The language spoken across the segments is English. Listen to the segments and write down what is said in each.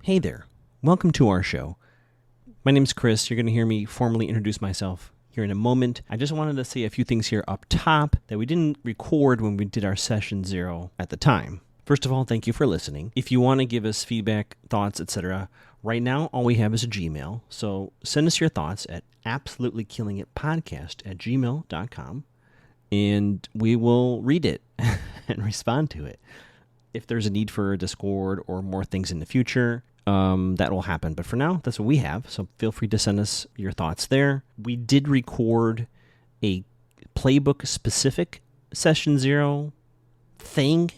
Hey there, welcome to our show. My name's Chris. You're going to hear me formally introduce myself here in a moment. I just wanted to say a few things here up top that we didn't record when we did our session 0 at the time. First of all, thank you for listening. If you want to give us feedback, thoughts, etc., right now all we have is a Gmail. So send us your thoughts at absolutely.killingitpodcast@gmail.com and we will read it and respond to it. If there's a need for a Discord or more things in the future, that will happen. But for now, that's what we have. So feel free to send us your thoughts there. We did record a playbook-specific Session 0 thing.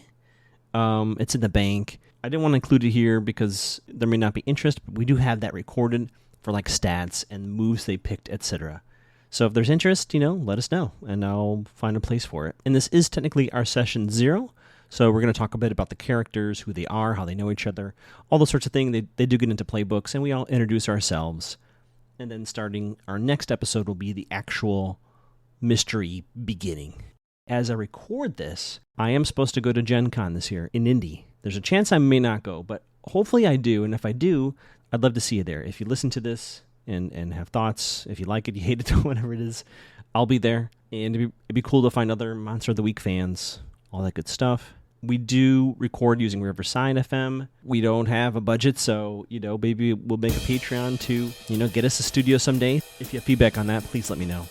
It's in the bank. I didn't want to include it here because there may not be interest, but we do have that recorded for like stats and moves they picked, etc. So if there's interest, let us know, and I'll find a place for it. And this is technically our Session 0. So we're going to talk a bit about the characters, who they are, how they know each other, all those sorts of things. They do get into playbooks, and we all introduce ourselves. And then starting our next episode will be the actual mystery beginning. As I record this, I am supposed to go to Gen Con this year in Indy. There's a chance I may not go, but hopefully I do. And if I do, I'd love to see you there. If you listen to this and have thoughts, if you like it, you hate it, whatever it is, I'll be there. And it'd be cool to find other Monster of the Week fans, all that good stuff. We do record using Riverside FM. We don't have a budget, so, maybe we'll make a Patreon to, get us a studio someday. If you have feedback on that, please let me know.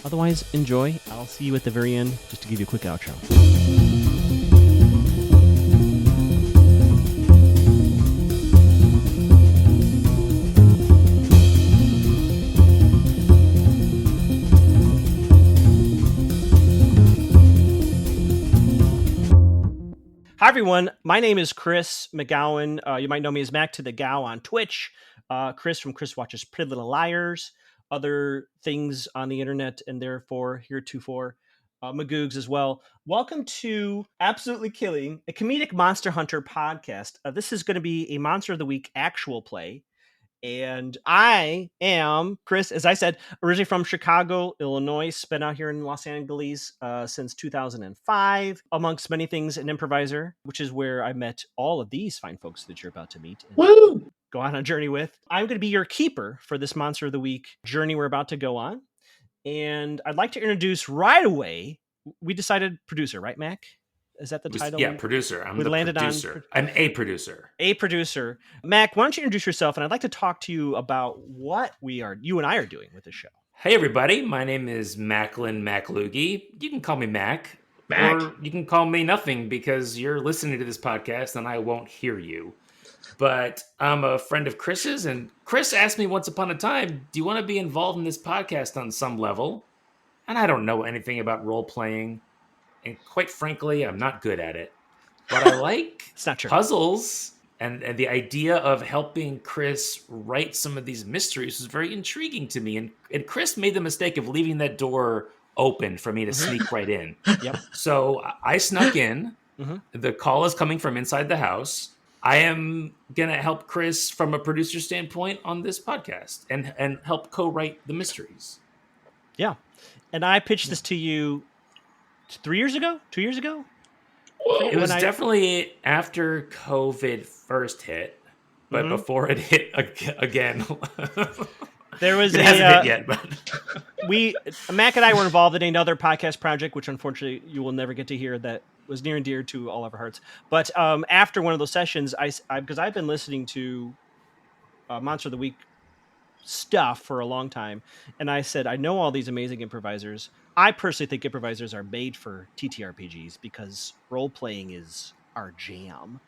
Otherwise, enjoy. I'll see you at the very end, just to give you a quick outro. Hi, everyone. My name is Chris McGowan. You might know me as MactotheGow on Twitch. Chris from Chris Watches Pretty Little Liars. Other things on the internet, and therefore heretofore Magoogs as well. Welcome to Absolutely Killing, a comedic Monster Hunter podcast. This is going to be a Monster of the Week actual play. And I am Chris, as I said, originally from Chicago, Illinois, spent out here in Los Angeles since 2005. Amongst many things, an improviser, which is where I met all of these fine folks that you're about to meet. Woo! Go on a journey with. I'm going to be your keeper for this Monster of the Week journey we're about to go on. And I'd like to introduce right away, we decided producer, right, Mac? Is that the title? Yeah, producer. I'm the producer. I'm a producer. A producer. Mac, why don't you introduce yourself? And I'd like to talk to you about what you and I are doing with the show. Hey, everybody. My name is Macklen Makhloghi. You can call me Mac. Or you can call me nothing because you're listening to this podcast and I won't hear you. But I'm a friend of Chris's, and Chris asked me once upon a time, do you want to be involved in this podcast on some level? And I don't know anything about role-playing. And quite frankly, I'm not good at it. But I like It's not true. Puzzles, and the idea of helping Chris write some of these mysteries is very intriguing to me. And Chris made the mistake of leaving that door open for me to sneak right in. Yep. So I snuck in. Mm-hmm. The call is coming from inside the house. I am going to help Chris from a producer standpoint on this podcast and help co-write the mysteries. Yeah. And I pitched this to you 3 years ago? 2 years ago? It was definitely after COVID first hit, but before it hit again. There was it hasn't hit yet, but Mac and I were involved in another podcast project, which unfortunately you will never get to hear, that was near and dear to all of our hearts. But after one of those sessions, because I've been listening to Monster of the Week stuff for a long time, and I said, I know all these amazing improvisers. I personally think improvisers are made for TTRPGs because role-playing is our jam.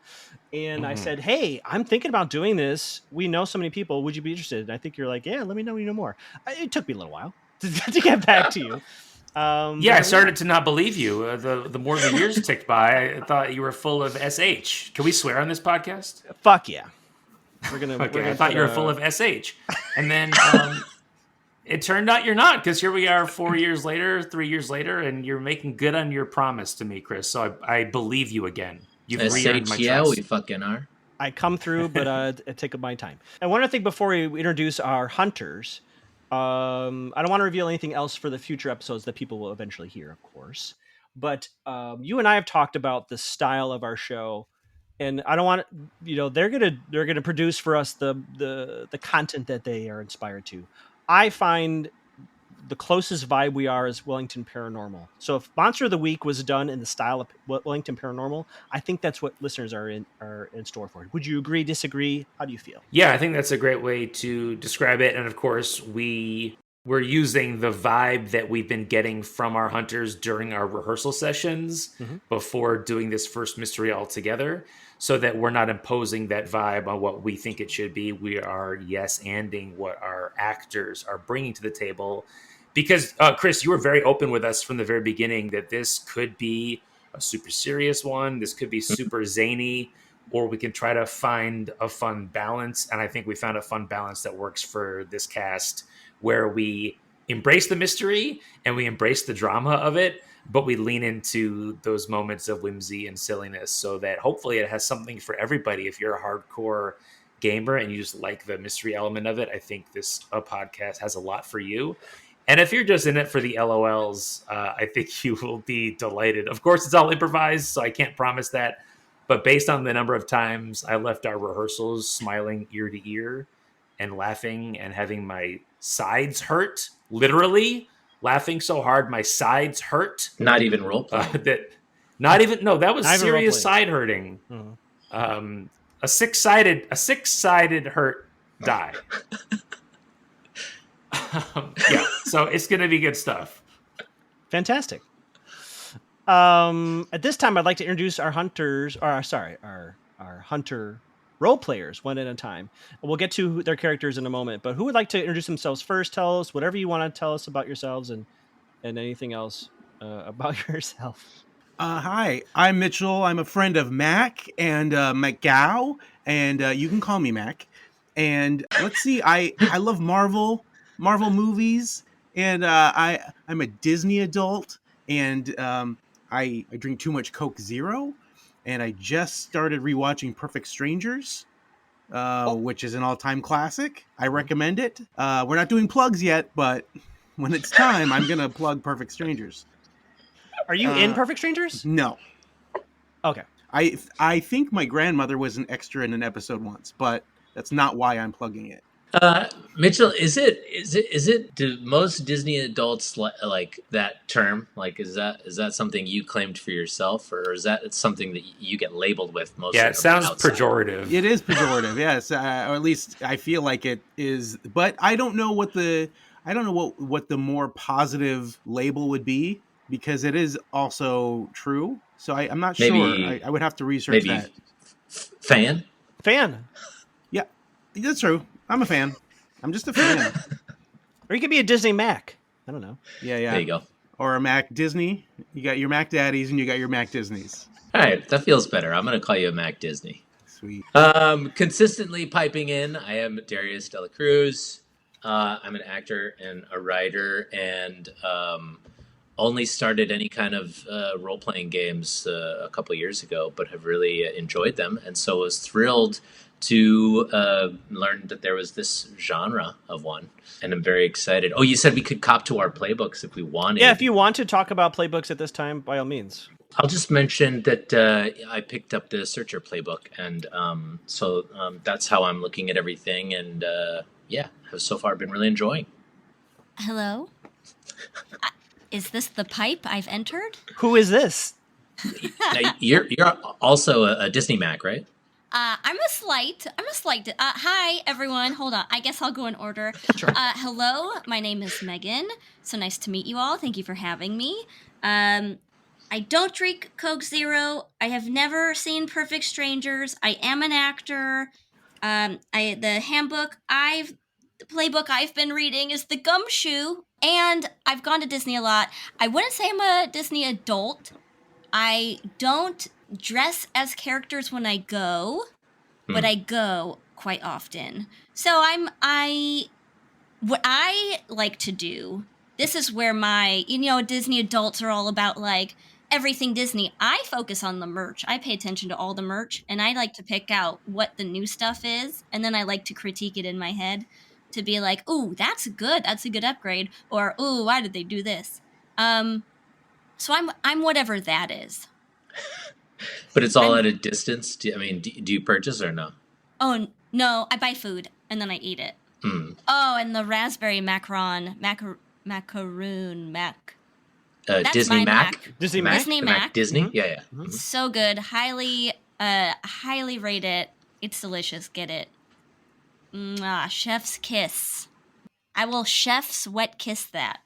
And I said, hey, I'm thinking about doing this. We know so many people. Would you be interested? And I think you're like, yeah, let me know you know more. It took me a little while to get back to you. I started to not believe you. The more the years ticked by, I thought you were full of SH. Can we swear on this podcast? Fuck yeah. I thought you were full of SH. And then it turned out you're not, because here we are 4 years later, 3 years later, and you're making good on your promise to me, Chris. So I believe you again. You've re-earned my trust. We fucking are. I come through, but it take my time. And one other thing before we introduce our hunters, I don't want to reveal anything else for the future episodes that people will eventually hear, of course. But you and I have talked about the style of our show and I don't want, they're gonna produce for us the content that they are inspired to. I find the closest vibe we are is Wellington Paranormal. So if Monster of the Week was done in the style of Wellington Paranormal, I think that's what listeners are in store for. Would you agree, disagree? How do you feel? Yeah, I think that's a great way to describe it. And of course, we're using the vibe that we've been getting from our hunters during our rehearsal sessions before doing this first mystery all together, so that we're not imposing that vibe on what we think it should be. We are yes-anding what our actors are bringing to the table. Because, Chris, you were very open with us from the very beginning that this could be a super serious one. This could be super zany, or we can try to find a fun balance. And I think we found a fun balance that works for this cast, where we embrace the mystery and we embrace the drama of it, but we lean into those moments of whimsy and silliness, so that hopefully it has something for everybody. If you're a hardcore gamer and you just like the mystery element of it, I think this podcast has a lot for you. And if you're just in it for the LOLs, I think you will be delighted. Of course, it's all improvised, so I can't promise that. But based on the number of times I left our rehearsals smiling ear to ear and laughing and having my sides hurt, literally laughing so hard my sides hurt. Not even role playing. That was serious side hurting. Mm-hmm. A six-sided hurt die. Yeah, so it's going to be good stuff. Fantastic. At this time, I'd like to introduce our hunters, our hunter role players one at a time. We'll get to their characters in a moment, but who would like to introduce themselves first? Tell us whatever you want to tell us about yourselves and anything else about yourself. Hi, I'm Mitchell. I'm a friend of Mac and McGowan, and you can call me Mac. And let's see, I love Marvel movies, and I'm a Disney adult, and I drink too much Coke Zero, and I just started rewatching Perfect Strangers, which is an all-time classic. I recommend it. We're not doing plugs yet, but when it's time, I'm gonna plug Perfect Strangers. Are you in Perfect Strangers? No. Okay. I think my grandmother was an extra in an episode once, but that's not why I'm plugging it. Mitchell, is it? Do most Disney adults like that term? Like, is that something you claimed for yourself, or is that something that you get labeled with most? Yeah, it sounds outside? pejorative. It is pejorative, yes, or at least I feel like it is. But I don't know what the more positive label would be, because it is also true. So I'm not sure. I would have to research that. Fan. Yeah, that's true. I'm a fan. I'm just a fan. Or you could be a Disney Mac. I don't know. Yeah. There you go. Or a Mac Disney. You got your Mac Daddies and you got your Mac Disneys. All right, that feels better. I'm going to call you a Mac Disney. Sweet. Consistently piping in, I am Darius De La Cruz. I'm an actor and a writer, and only started any kind of role-playing games a couple years ago, but have really enjoyed them, and so was thrilled to learn that there was this genre of one, and I'm very excited. Oh, you said we could cop to our playbooks if we wanted. Yeah, if you want to talk about playbooks at this time, by all means. I'll just mention that I picked up the Searcher playbook, and so that's how I'm looking at everything, and have so far been really enjoying. Hello? Is this the pipe I've entered? Who is this? Now, you're also a Disney Mac, right? I'm a slight. Hi, everyone. Hold on. I guess I'll go in order. Sure. Hello, my name is Megan. So nice to meet you all. Thank you for having me. I don't drink Coke Zero. I have never seen Perfect Strangers. I am an actor. The playbook I've been reading is The Gumshoe, and I've gone to Disney a lot. I wouldn't say I'm a Disney adult. I don't dress as characters when I go, but I go quite often. So what I like to do, this is where my, Disney adults are all about like everything Disney. I focus on the merch. I pay attention to all the merch, and I like to pick out what the new stuff is, and then I like to critique it in my head to be like, ooh, that's a good upgrade, or ooh, why did they do this? So I'm whatever that is. But it's all at a distance. Do you purchase or no? Oh, no, I buy food and then I eat it. Mm. Oh, and the raspberry macaroon. That's Disney my Mac? Disney Mac? Disney The Mac. Disney? Mhm. Yeah. Mhm. So good. Highly rate it. It's delicious. Get it. Mwah, chef's kiss. I will chef's wet kiss that.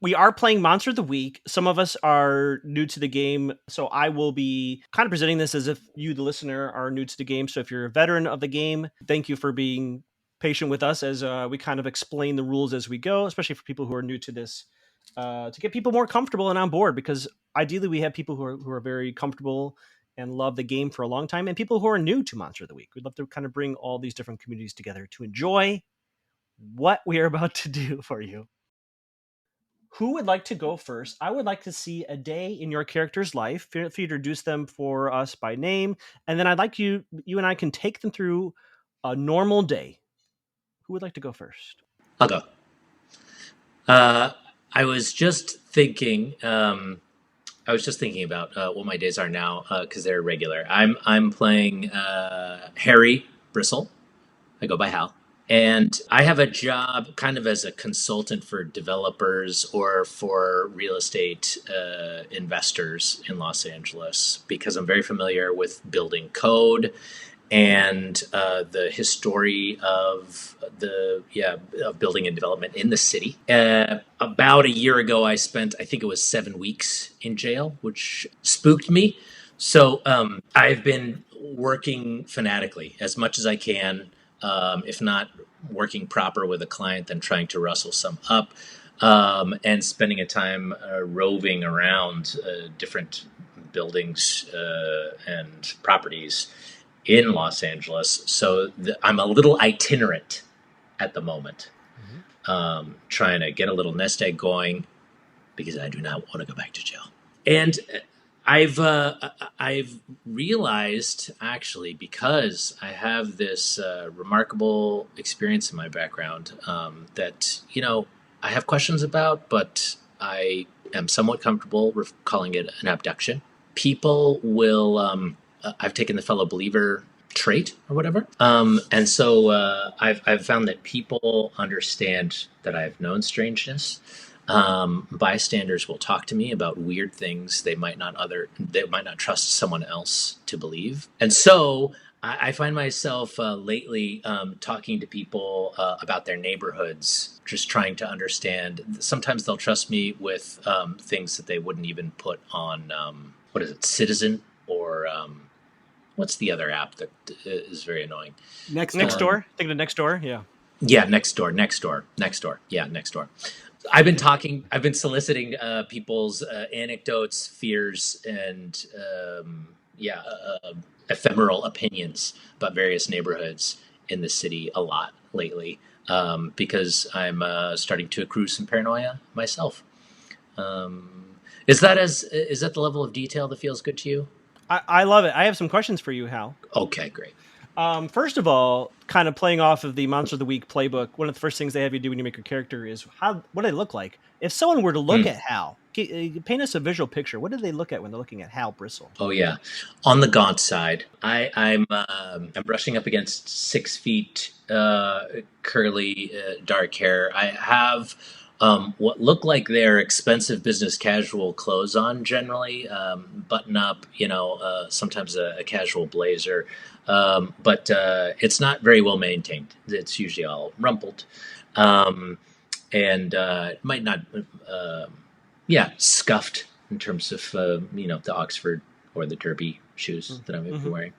We are playing Monster of the Week. Some of us are new to the game, so I will be kind of presenting this as if you, the listener, are new to the game. So if you're a veteran of the game, thank you for being patient with us as we kind of explain the rules as we go, especially for people who are new to this, to get people more comfortable and on board, because ideally we have people who are very comfortable and love the game for a long time, and people who are new to Monster of the Week. We'd love to kind of bring all these different communities together to enjoy what we are about to do for you. Who would like to go first? I would like to see a day in your character's life. Feel free to introduce them for us by name, and then I'd like you and I can take them through a normal day. Who would like to go first? I'll go. I was just thinking. About what my days are now because they're regular. I'm playing Harry Bristle. I go by Hal. And I have a job kind of as a consultant for developers or for real estate investors in Los Angeles because I'm very familiar with building code and the history of of building and development in the city. About a year ago, I spent, I think it was 7 weeks in jail, which spooked me. So I've been working fanatically as much as I can. If not working proper with a client, then trying to rustle some up, and spending a time roving around different buildings and properties in Los Angeles. So I'm a little itinerant at the moment, trying to get a little nest egg going because I do not want to go back to jail. And I've realized actually, because I have this remarkable experience in my background that I have questions about, but I am somewhat comfortable calling it an abduction. People will. I've taken the fellow believer trait or whatever, and so I've found that people understand that I've known strangeness. Bystanders will talk to me about weird things they might not trust someone else to believe. And so I find myself lately talking to people about their neighborhoods, just trying to understand. Sometimes they'll trust me with things that they wouldn't even put on, Citizen or what's the other app that is very annoying? Nextdoor? Thinking of Nextdoor? Yeah. Yeah, Nextdoor. Yeah, Nextdoor. I've been soliciting people's anecdotes, fears, and ephemeral opinions about various neighborhoods in the city a lot lately because I'm starting to accrue some paranoia myself. Is that the level of detail that feels good to you? I love it. I have some questions for you, Hal. Okay, great. First of all, kind of playing off of the Monster of the Week playbook, one of the first things they have you do when you make your character is what do they look like? If someone were to look at Hal, paint us a visual picture. What do they look at when they're looking at Hal Bristle? Oh yeah, on the gaunt side, I'm brushing up against 6 feet, curly, dark hair. I have what look like they're expensive business casual clothes on generally, button up, sometimes a casual blazer. But it's not very well maintained. It's usually all rumpled, and it might not, scuffed in terms of the Oxford or the Derby shoes that I might be wearing,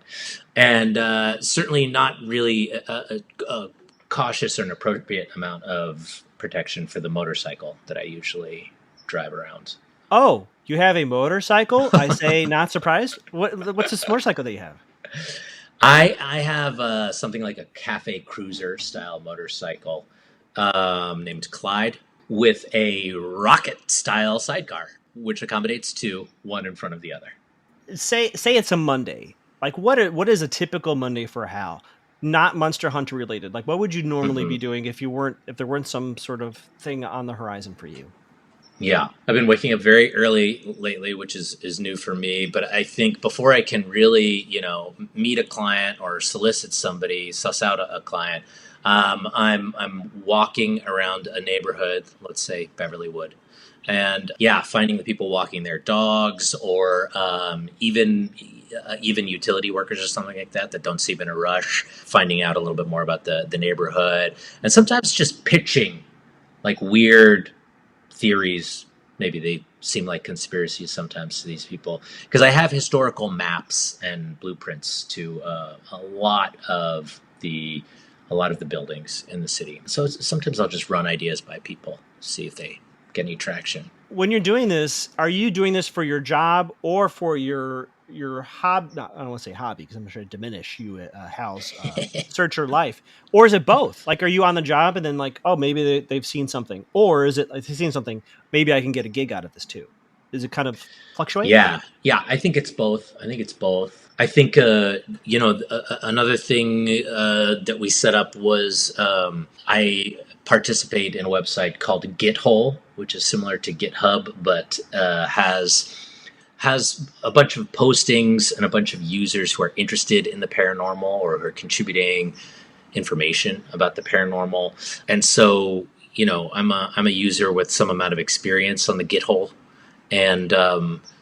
and certainly not really a cautious or an appropriate amount of protection for the motorcycle that I usually drive around. Oh, you have a motorcycle? I say not surprised. What's this motorcycle that you have? I have something like a Cafe Cruiser style motorcycle named Clyde with a rocket style sidecar, which accommodates two, one in front of the other. Say it's a Monday. Like what is a typical Monday for Hal? Not Monster Hunter related. Like what would you normally be doing if there weren't some sort of thing on the horizon for you? Yeah, I've been waking up very early lately, which is new for me. But I think before I can really, meet a client or solicit somebody, suss out a client, I'm walking around a neighborhood, let's say Beverlywood, and yeah, finding the people walking their dogs, or even utility workers or something like that don't seem in a rush. Finding out a little bit more about the neighborhood, and sometimes just pitching like weird theories. Maybe they seem like conspiracies sometimes to these people, because I have historical maps and blueprints to a lot of the buildings in the city. So sometimes I'll just run ideas by people, see if they get any traction. When you're doing this, are you doing this for your job or for your hobby? I don't want to say hobby because I'm not trying to diminish you, Hal's searcher life. Or is it both? Like, are you on the job and then like, oh, maybe they've seen something, or is it like they've seen something? Maybe I can get a gig out of this too. Is it kind of fluctuate? Yeah. I think it's both. I think another thing that we set up was I participate in a website called GitHole, which is similar to GitHub, but has a bunch of postings and a bunch of users who are interested in the paranormal or who are contributing information about the paranormal. And so, I'm a user with some amount of experience on the GitHole. And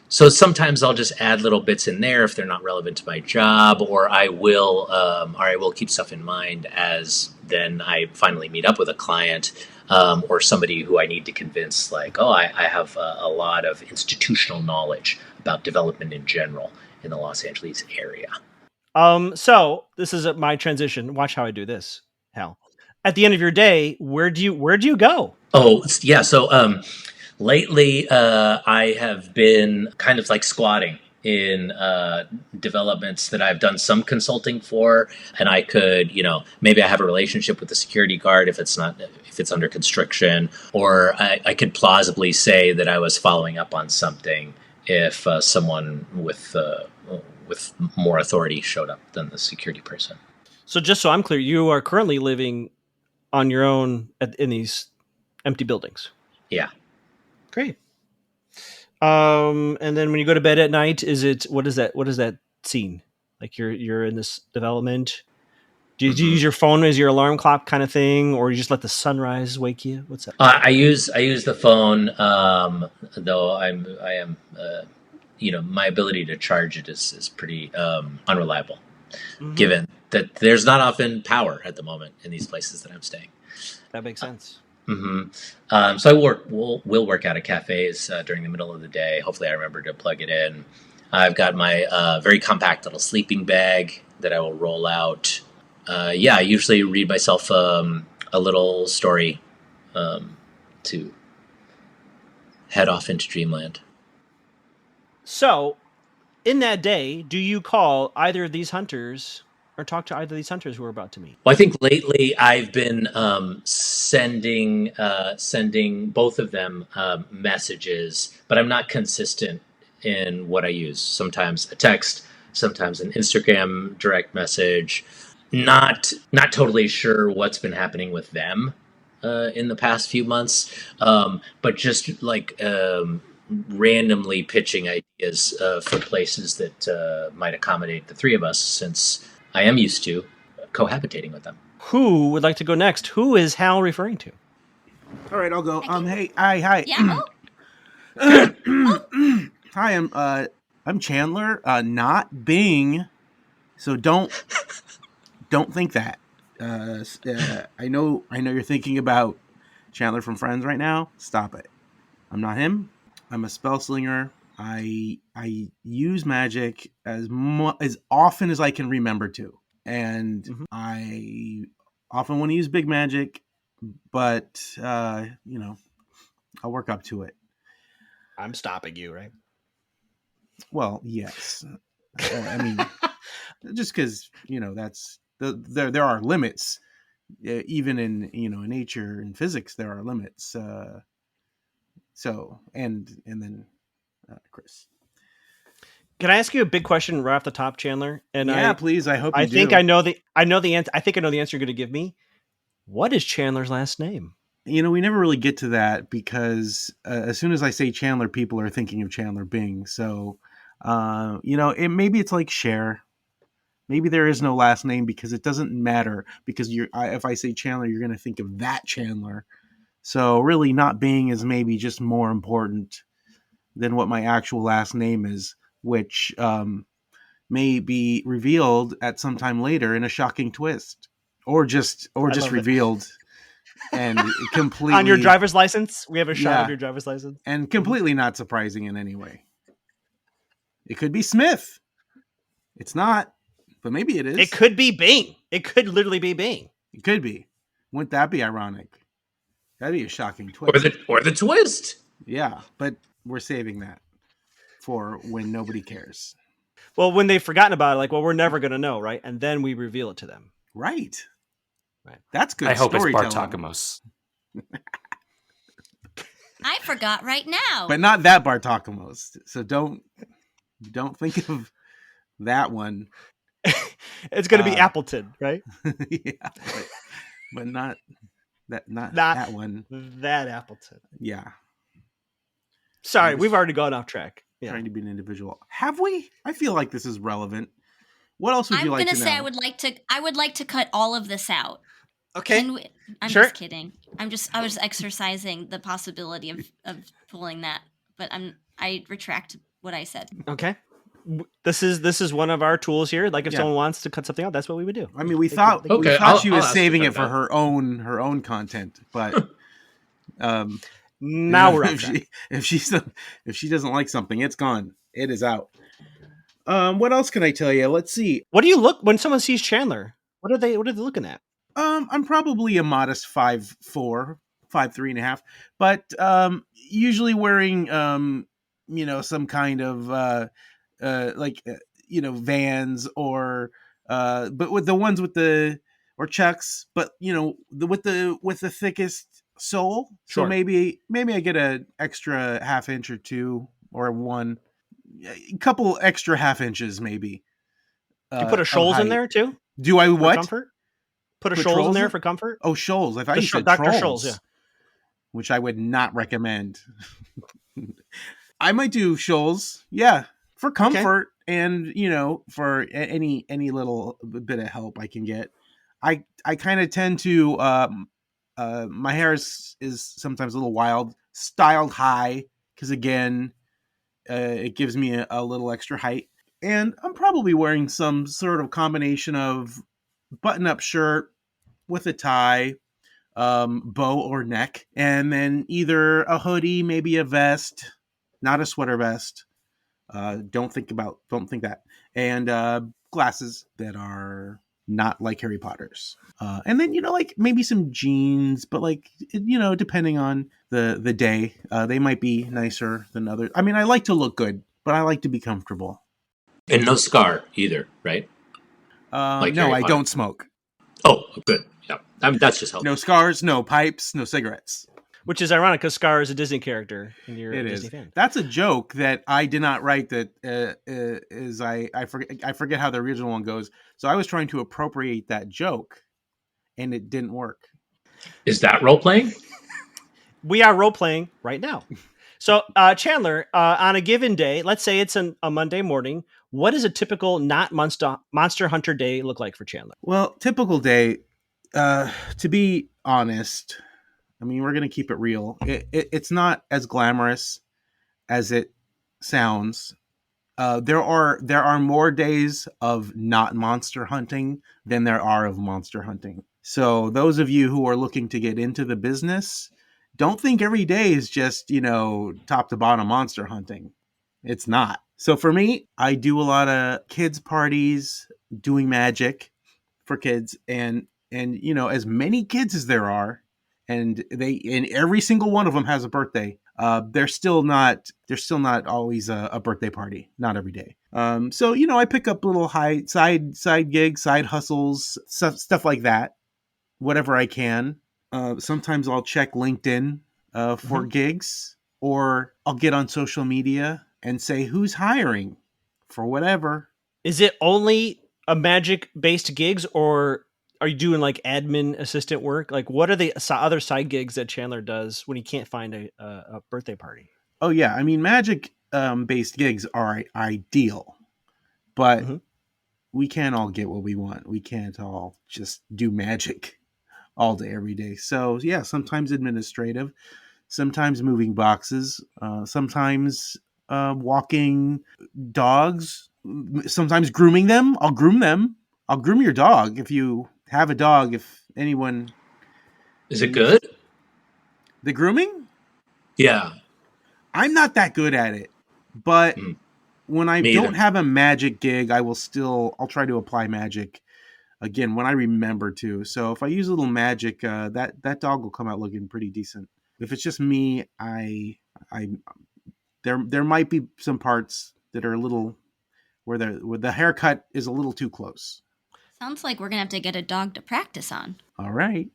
so sometimes I'll just add little bits in there if they're not relevant to my job, or I will keep stuff in mind as then I finally meet up with a client or somebody who I need to convince, like, I have a lot of institutional knowledge about development in general in the Los Angeles area. So this is my transition. Watch how I do this, Hal. At the end of your day, where do you go? Oh, yeah. So lately, I have been kind of like squatting in developments that I've done some consulting for, and I could, maybe I have a relationship with the security guard if it's under constriction, or I could plausibly say that I was following up on something if someone with more authority showed up than the security person. So just so I'm clear, you are currently living on your own in these empty buildings. Yeah. Great. And then when you go to bed at night, what is that scene? Like you're in this development. Do you use your phone as your alarm clock kind of thing, or you just let the sunrise wake you? What's that? I use the phone, though I am my ability to charge it is pretty unreliable, given that there's not often power at the moment in these places that I'm staying. That makes sense. So we'll work out at cafes during the middle of the day. Hopefully I remember to plug it in. I've got my very compact little sleeping bag that I will roll out. I usually read myself a little story to head off into dreamland. So in that day, do you call either of these hunters or talk to either of these hunters who are about to meet? Well, I think lately I've been sending both of them messages, but I'm not consistent in what I use. Sometimes a text, sometimes an Instagram direct message. Not totally sure what's been happening with them in the past few months, but just like randomly pitching ideas for places that might accommodate the three of us, since I am used to cohabitating with them. Who would like to go next? Who is Hal referring to? All right, I'll go. Hey, hi. Yeah. Hi, I'm Chandler, not Bing. So don't think that. I know you're thinking about Chandler from Friends right now. Stop it. I'm not him. I'm a spell slinger. I use magic as often as I can remember to, and I often want to use big magic, but I'll work up to it. I'm stopping you, right? Well, yes. I mean, just because that's there are limits, even in nature and physics. There are limits. So and then Chris, can I ask you a big question right off the top, Chandler? And please. I think I know the answer. I think I know the answer you're going to give me. What is Chandler's last name? we never really get to that because as soon as I say Chandler, people are thinking of Chandler Bing. So, maybe it's like Cher. Maybe there is no last name because it doesn't matter because if I say Chandler, you're going to think of that Chandler. So really not Bing is maybe just more important than what my actual last name is, which may be revealed at some time later in a shocking twist or just revealed and completely on your driver's license. We have a shot of your driver's license and completely not surprising in any way. It could be Smith. It's not, but maybe it is. It could be Bing. It could literally be Bing. It could be. Wouldn't that be ironic? That'd be a shocking twist. Or the twist. Yeah, but we're saving that for when nobody cares. Well, when they've forgotten about it, we're never going to know, right? And then we reveal it to them. Right. That's good. I hope it's storytelling. Bartakamos. I forgot right now. But not that Bartakamos. So don't think of that one. It's going to be Appleton, right? Yeah, but not that one. That Appleton. Yeah. Sorry, we've already gone off track. Yeah. Trying to be an individual. Have we? I feel like this is relevant. What else would you like to know? I'm gonna say I would like to cut all of this out. Okay. I'm just kidding. I was exercising the possibility of pulling that, but I retract what I said. Okay. This is one of our tools here. If someone wants to cut something out, that's what we would do. I mean, we thought she was saving it for her own content, but now we're off track. If she doesn't like something, it's gone. It is out. What else can I tell you? Let's see. What do you look when someone sees Chandler? What are they looking at? I'm probably a modest 5'4", 5'3.5", but usually wearing some kind of Vans or but with the ones with the or Chucks, but with the thickest sole. Sure. So maybe I get an extra half inch or two or one, a couple extra half inches maybe. Do you put a shoals in there too? Do I what? Comfort? Put a shoals in there for comfort? Oh, shoals. I thought you said Dr. trolls. Scholl's, yeah. Which I would not recommend. I might do shoals, yeah, for comfort and for any little bit of help I can get. I kind of tend to my hair is sometimes a little wild, styled high because again, it gives me a little extra height, and I'm probably wearing some sort of combination of button-up shirt with a tie, bow or neck, and then either a hoodie, maybe a vest, not a sweater vest. Don't think that. And glasses that are not like Harry Potter's. And then, maybe some jeans, but depending on the day, they might be nicer than others. I mean, I like to look good, but I like to be comfortable. And no scar either, right? No, I don't smoke. Oh, good. Yeah. I mean, that's just helpful. No scars, no pipes, no cigarettes. Which is ironic because Scar is a Disney character and you're a Disney fan. That's a joke that I did not write. That I forget how the original one goes. So I was trying to appropriate that joke, and it didn't work. Is that role playing? We are role playing right now. So Chandler, on a given day, let's say it's a Monday morning, what does a typical not Monster Hunter day look like for Chandler? Well, typical day, to be honest, I mean, we're going to keep it real. It's not as glamorous as it sounds. There are more days of not monster hunting than there are of monster hunting. So those of you who are looking to get into the business, don't think every day is just, top to bottom monster hunting. It's not. So for me, I do a lot of kids parties, doing magic for kids, and as many kids as there are, and every single one of them has a birthday. They're still not always a birthday party, not every day. So I pick up little side gigs, side hustles, stuff like that, whatever I can. Sometimes I'll check LinkedIn for gigs, or I'll get on social media and say who's hiring for whatever. Is it only a magic based gigs, or are you doing like admin assistant work? Like, what are the other side gigs that Chandler does when he can't find a birthday party? Oh yeah, I mean, magic based gigs are ideal, but we can't all get what we want. We can't all just do magic all day, every day. So yeah, sometimes administrative, sometimes moving boxes, sometimes walking dogs, sometimes grooming them. I'll groom them. I'll groom your dog if you have a dog. If anyone Is it good? The grooming? Yeah. I'm not that good at it, but when I don't have a magic gig, I'll try to apply magic again when I remember to. So if I use a little magic, that dog will come out looking pretty decent. If it's just me, there might be some parts that are a little where the haircut is a little too close. Sounds like we're gonna have to get a dog to practice on. All right,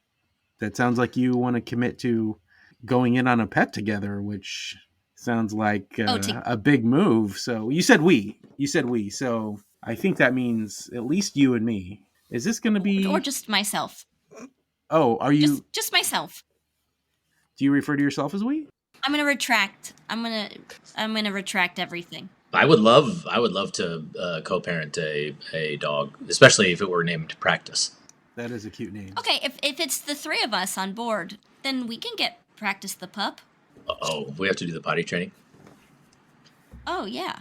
that sounds like you want to commit to going in on a pet together, which sounds like a big move. So you said we. So I think that means at least you and me. Is this going to be, or just myself? Oh, are you just myself? Do you refer to yourself as we? I'm gonna retract. I'm gonna retract everything. I would love to co-parent a dog, especially if it were named Practice. That is a cute name. Okay, if it's the three of us on board, then we can get Practice the pup. Oh, we have to do the potty training? Oh yeah.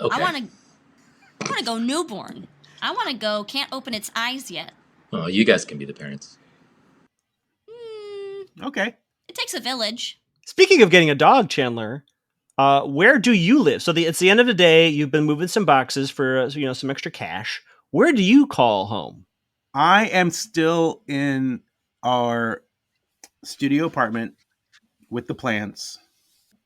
Okay. I want to go newborn. I want to go can't open its eyes yet. Oh, you guys can be the parents. Okay. It takes a village. Speaking of getting a dog, Chandler, where do you live? So it's the end of the day. You've been moving some boxes for some extra cash. Where do you call home? I am still in our studio apartment with the plants.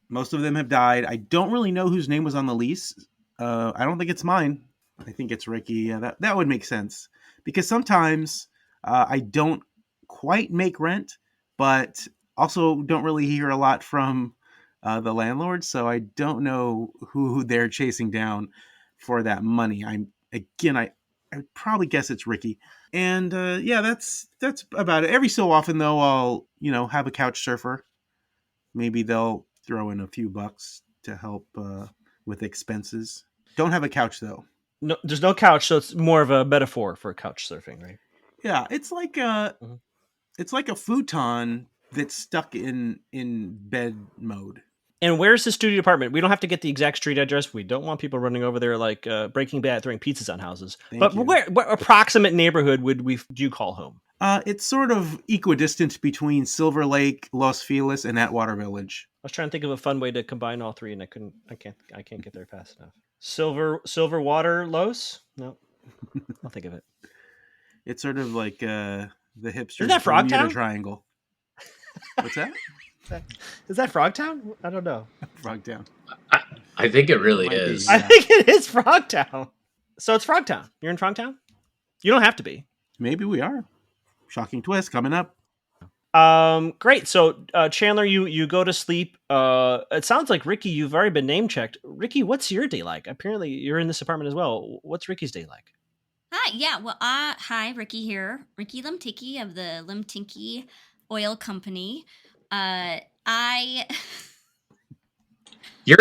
Most of them have died. I don't really know whose name was on the lease. I don't think it's mine. I think it's Rikki. Yeah, that would make sense. Because sometimes I don't quite make rent, but also don't really hear a lot from the landlord. So I don't know who they're chasing down for that money. I would probably guess it's Rikki. And yeah, that's about it. Every so often, though, I'll have a couch surfer. Maybe they'll throw in a few bucks to help with expenses. Don't have a couch though. No, there's no couch, so it's more of a metaphor for couch surfing, right? Yeah, it's like a futon that's stuck in bed mode. And where's the studio apartment? We don't have to get the exact street address. We don't want people running over there like Breaking Bad throwing pizzas on houses. But what approximate neighborhood do you call home? It's sort of equidistant between Silver Lake, Los Feliz, and Atwater Village. I was trying to think of a fun way to combine all three, and I can't get there fast enough. Silver Water, Los? No, I'll think of it. It's sort of like the hipster. Is that Frogtown? Triangle. What's that? Is that Frogtown? I don't know. Frogtown. I think it really is. Yeah. I think it is Frogtown. So it's Frogtown. You're in Frogtown? You don't have to be. Maybe we are. Shocking twist coming up. Great. So Chandler, you go to sleep. It sounds like Rikki, you've already been name checked. Rikki, what's your day like? Apparently you're in this apartment as well. What's Rikki's day like? Hi. Yeah. Well, hi, Rikki here. Rikki Limtinky of the Limtinky Oil Company. You're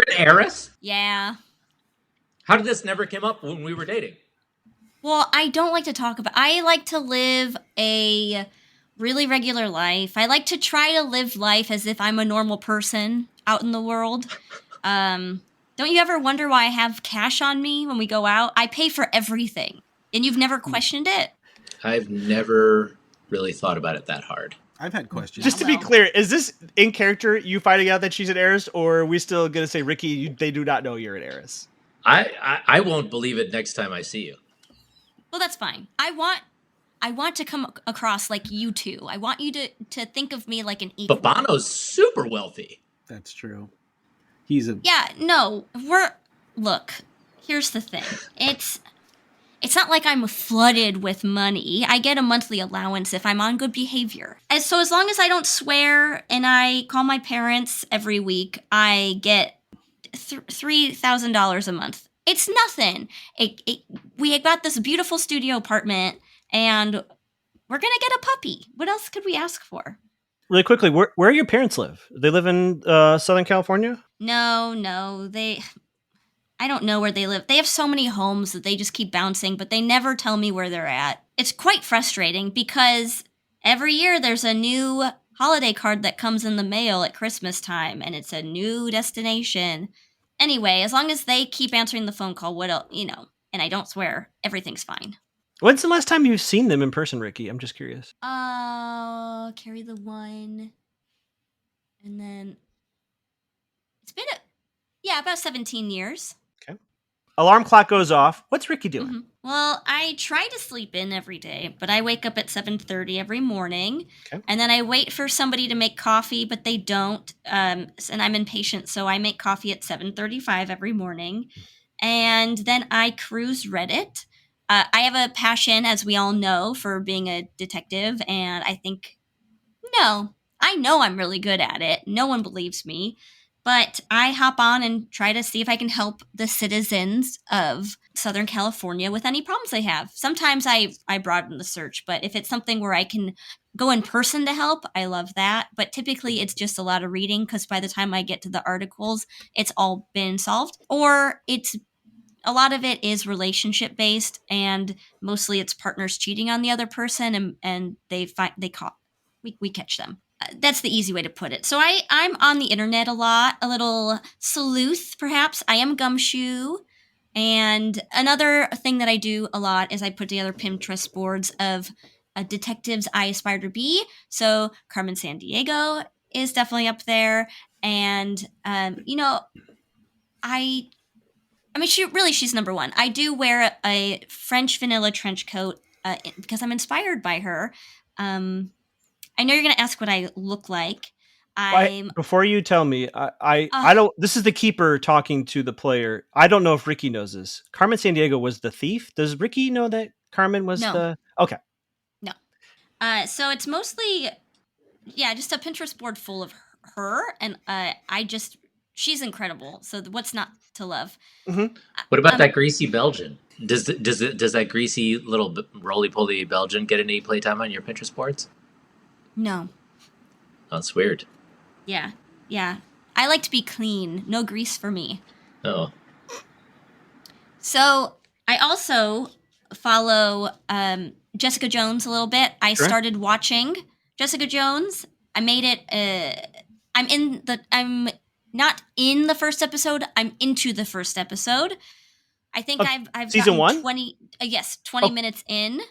an heiress? Yeah. How did this never come up when we were dating? Well, I don't like to talk about. I like to live a really regular life. I like to try to live life as if I'm a normal person out in the world. Don't you ever wonder why I have cash on me when we go out? I pay for everything, and you've never questioned it. I've never really thought about it that hard. I've had questions. Just to be clear, is this in character you finding out that she's an heiress, or are we still going to say, Rikki, they do not know you're an heiress? I won't believe it next time I see you. Well, that's fine. I want to come across like you two. I want you to think of me like an equal. But Bono's super wealthy. That's true. He's a... Yeah, no. Look, here's the thing. It's not like I'm flooded with money. I get a monthly allowance if I'm on good behavior. And so as long as I don't swear and I call my parents every week, I get $3,000 a month. It's nothing. We got this beautiful studio apartment, and we're gonna get a puppy. What else could we ask for? Really quickly, where do your parents live? They live in Southern California? No, I don't know where they live. They have so many homes that they just keep bouncing, but they never tell me where they're at. It's quite frustrating because every year there's a new holiday card that comes in the mail at Christmas time, and it's a new destination. Anyway, as long as they keep answering the phone call, and I don't swear, everything's fine. When's the last time you've seen them in person, Rikki? I'm just curious. Carry the one, and then it's been about 17 years. Okay. Alarm clock goes off. What's Rikki doing? Mm-hmm. Well, I try to sleep in every day, but I wake up at 7:30 every morning, and then I wait for somebody to make coffee, but they don't, and I'm impatient, so I make coffee at 7:35 every morning, and then I cruise Reddit. I have a passion, as we all know, for being a detective, and I know I'm really good at it. No one believes me, but I hop on and try to see if I can help the citizens of Southern California with any problems they have. Sometimes I broaden the search, but if it's something where I can go in person to help, I love that. But typically it's just a lot of reading because by the time I get to the articles, it's all been solved. Or a lot of it is relationship based, and mostly it's partners cheating on the other person, and we catch them. That's the easy way to put it. So I'm on the internet a lot, a little sleuth, perhaps. I am Gumshoe. And another thing that I do a lot is I put together Pinterest boards of detectives I aspire to be. So Carmen Sandiego is definitely up there. And, she's number one. I do wear a French vanilla trench coat because I'm inspired by her. I know you're going to ask what I look like. Before you tell me, I don't. This is the keeper talking to the player. I don't know if Rikki knows this. Carmen Sandiego was the thief. Does Rikki know that Carmen was the? Okay. No. So it's mostly, just a Pinterest board full of her, and she's incredible. So what's not to love? Mm-hmm. What about that greasy Belgian? Does that greasy little roly-poly Belgian get any playtime on your Pinterest boards? No. Oh, that's weird. Yeah. I like to be clean. No grease for me. Oh. So I also follow Jessica Jones a little bit. I started watching Jessica Jones. I made it. I'm not in the first episode. I'm into the first episode. I think I've season 1? 20 minutes in.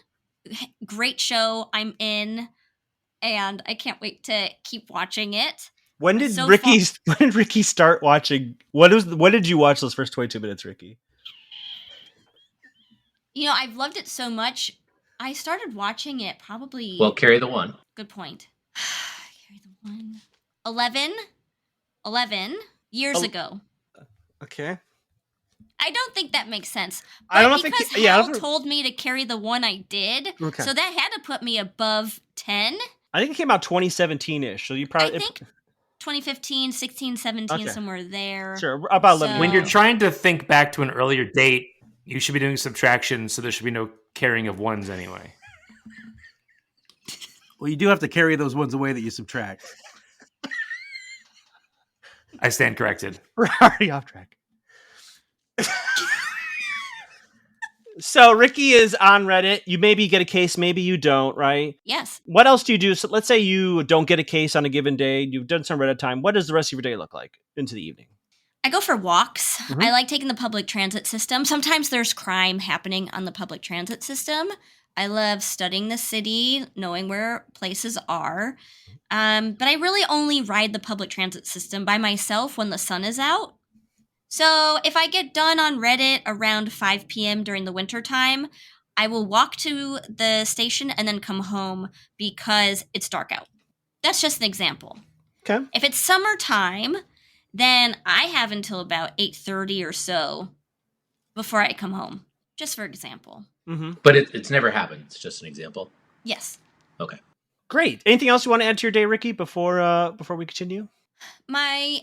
Great show. I'm in. And I can't wait to keep watching it. When did Rikki start watching? What did you watch those first 22 minutes, Rikki? I've loved it so much. I started watching it probably. Well, carry the one. Good point. Carry the one. 11 years ago. Okay. I don't think that makes sense. But I don't because think. Hal told me to carry the one I did. Okay. So that had to put me above 10. I think it came out 2017-ish. So you probably. I think 2015, 16, 17, somewhere there. Sure, about 11. When you're trying to think back to an earlier date, you should be doing subtraction, so there should be no carrying of ones anyway. Well, you do have to carry those ones away that you subtract. I stand corrected. We're already off track. So Rikki is on Reddit. You maybe get a case, maybe you don't, right? Yes. What else do you do? So let's say you don't get a case on a given day. You've done some Reddit time. What does the rest of your day look like into the evening? I go for walks. Mm-hmm. I like taking the public transit system. Sometimes there's crime happening on the public transit system. I love studying the city, knowing where places are. But I really only ride the public transit system by myself when the sun is out. So if I get done on Reddit around 5 p.m. during the winter time, I will walk to the station and then come home because it's dark out. That's just an example. Okay. If it's summertime, then I have until about 8:30 or so before I come home, just for example. Mm-hmm. But it's never happened. It's just an example. Yes. Okay. Great. Anything else you want to add to your day, Rikki, before we continue? My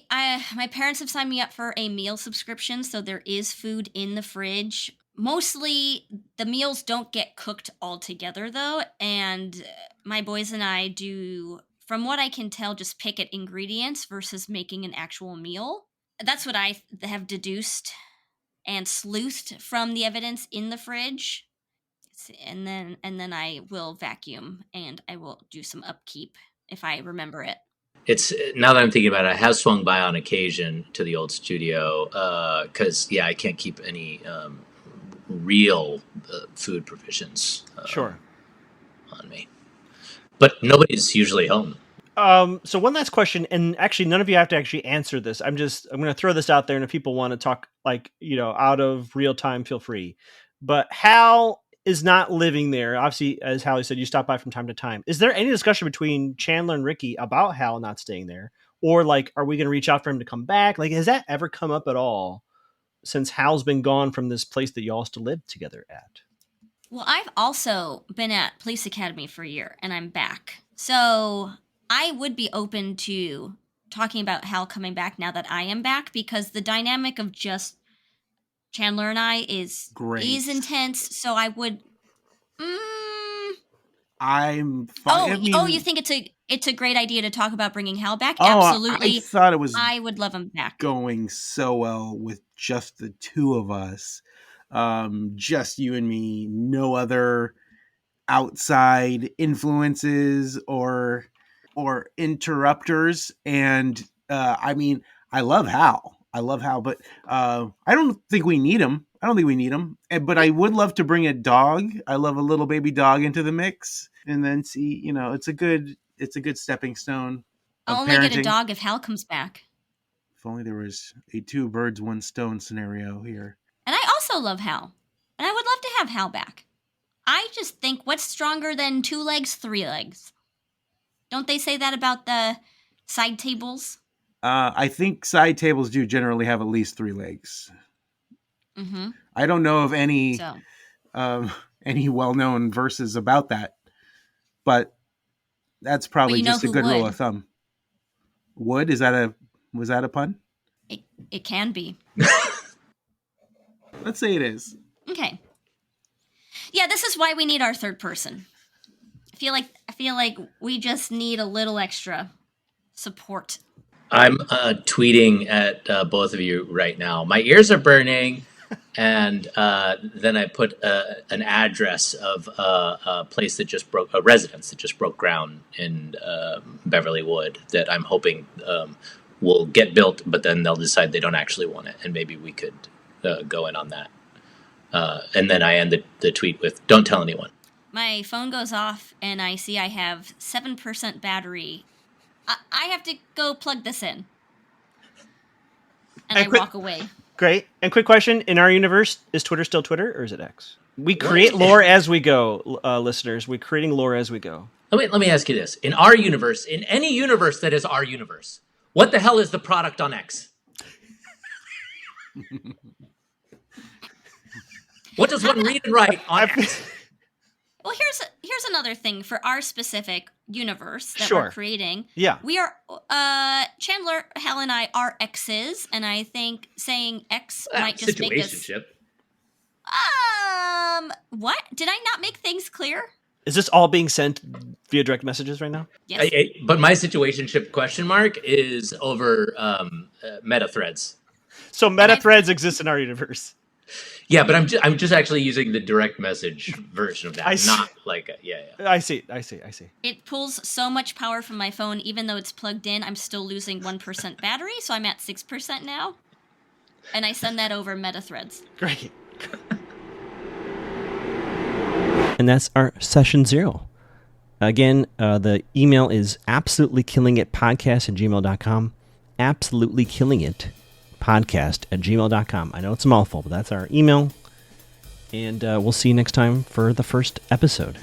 parents have signed me up for a meal subscription, so there is food in the fridge Mostly the meals don't get cooked all together though, and my boys and I do, from what I can tell, just pick at ingredients versus making an actual meal. That's what I have deduced and sleuthed from the evidence in the fridge. And then I will vacuum and I will do some upkeep if I remember it. It's now that I'm thinking about it, I have swung by on occasion to the old studio because I can't keep any real food provisions Sure. on me, but nobody's usually home. So one last question, and actually none of you have to actually answer this. I'm going to throw this out there, and if people want to talk out of real time, feel free. But Hal is not living there. Obviously, as Hallie said, you stop by from time to time. Is there any discussion between Chandler and Rikki about Hal not staying there? Or are we going to reach out for him to come back? Has that ever come up at all since Hal's been gone from this place that you all still live together at? Well, I've also been at Police Academy for a year, and I'm back. So I would be open to talking about Hal coming back now that I am back, because the dynamic of just Chandler and I is intense. So I would. I'm fine. You think it's a great idea to talk about bringing Hal back? Oh, absolutely. I thought it was. I would love him back. Going so well with just the two of us, just you and me. No other outside influences or interrupters. And I love Hal. But I don't think we need him. But I would love to bring a dog. I love a little baby dog into the mix, and then see. It's a good stepping stone. I'll only get a dog if Hal comes back. If only there was a 2 birds, 1 stone scenario here. And I also love Hal, and I would love to have Hal back. I just think, what's stronger than 2 legs, 3 legs? Don't they say that about the side tables? I think side tables do generally have at least 3 legs. Mm-hmm. I don't know of any well-known verses about that, but that's probably just a good rule of thumb. Wood? Was that a pun? It can be. Let's say it is. Okay. Yeah, this is why we need our third person. I feel like we just need a little extra support. I'm tweeting at both of you right now. My ears are burning, and then I put an address of a place that just broke, a residence that just broke ground in Beverly Wood that I'm hoping will get built, but then they'll decide they don't actually want it, and maybe we could go in on that. And then I end the tweet with, "Don't tell anyone." My phone goes off, and I see I have 7% battery. I have to go plug this in. And I walk away. Great. And quick question. In our universe, is Twitter still Twitter, or is it X? We create lore as we go, listeners. We're creating lore as we go. Let me ask you this. In our universe, in any universe that is our universe, what the hell is the product on X? What does one read and write on X? Well, here's another thing for our specific universe that Sure. we're creating. Yeah. We are Chandler, Hal, and I are X's, and I think saying X might just make us. Situationship. What? Did I not make things clear? Is this all being sent via direct messages right now? Yes. But my situationship question mark is over meta threads. So meta threads exist in our universe. Yeah, but I'm just actually using the direct message version of that, I see. not like yeah. I see. It pulls so much power from my phone, even though it's plugged in. I'm still losing 1% battery, so I'm at 6% now. And I send that over meta threads. Great. And that's our session 0. Again, the email is absolutelykillingitpodcast@gmail.com. absolutelykillingitpodcast@gmail.com. I know it's a mouthful, but that's our email. And we'll see you next time for the first episode.